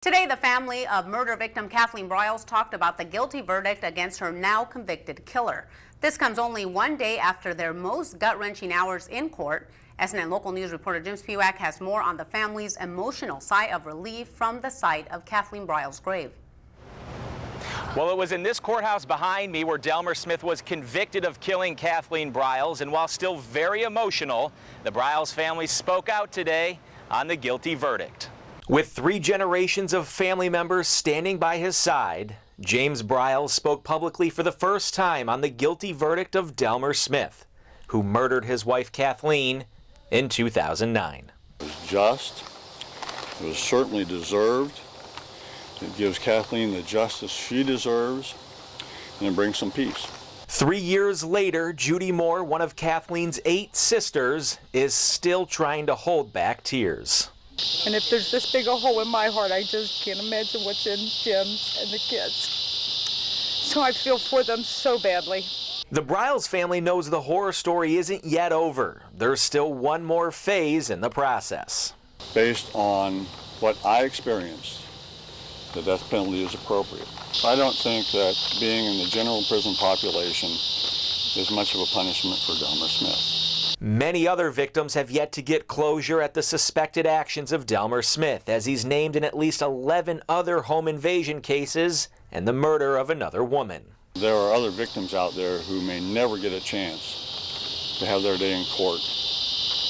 Today, the family of murder victim Kathleen Briles talked about the guilty verdict against her now convicted killer. This comes only one day after their most gut-wrenching hours in court. SNN local news reporter Jim Spiewak has more on the family's emotional sigh of relief from the sight of Kathleen Briles' grave. Well, it was in this courthouse behind me where Delmer Smith was convicted of killing Kathleen Briles, and while still very emotional, the Briles family spoke out today on the guilty verdict. With 3 generations of family members standing by his side, James Briles spoke publicly for the first time on the guilty verdict of Delmer Smith, who murdered his wife Kathleen in 2009. It was just, it was certainly deserved. It gives Kathleen the justice she deserves, and it brings some peace. 3 years later, Judy Moore, one of Kathleen's 8 sisters, is still trying to hold back tears. And if there's this big a hole in my heart, I just can't imagine what's in Jim's and the kids. So I feel for them so badly. The Briles family knows the horror story isn't yet over. There's still one more phase in the process. Based on what I experienced, the death penalty is appropriate. I don't think that being in the general prison population is much of a punishment for Delmer Smith. Many other victims have yet to get closure at the suspected actions of Delmer Smith, as he's named in at least 11 other home invasion cases and the murder of another woman. There are other victims out there who may never get a chance to have their day in court,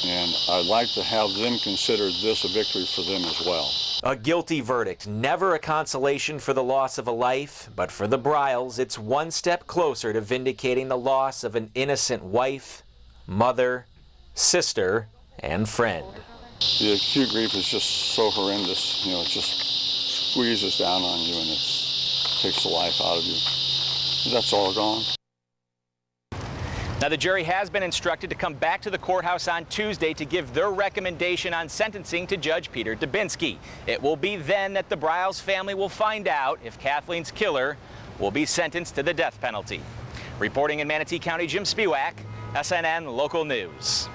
and I'd like to have them consider this a victory for them as well. A guilty verdict, never a consolation for the loss of a life, but for the Briles, it's one step closer to vindicating the loss of an innocent wife, mother, sister, and friend. The acute grief is just so horrendous. You know, it just squeezes down on you and it takes the life out of you. That's all gone. Now, the jury has been instructed to come back to the courthouse on Tuesday to give their recommendation on sentencing to Judge Peter Dubinsky. It will be then that the Briles family will find out if Kathleen's killer will be sentenced to the death penalty. Reporting in Manatee County, Jim Spiewak, SNN Local News.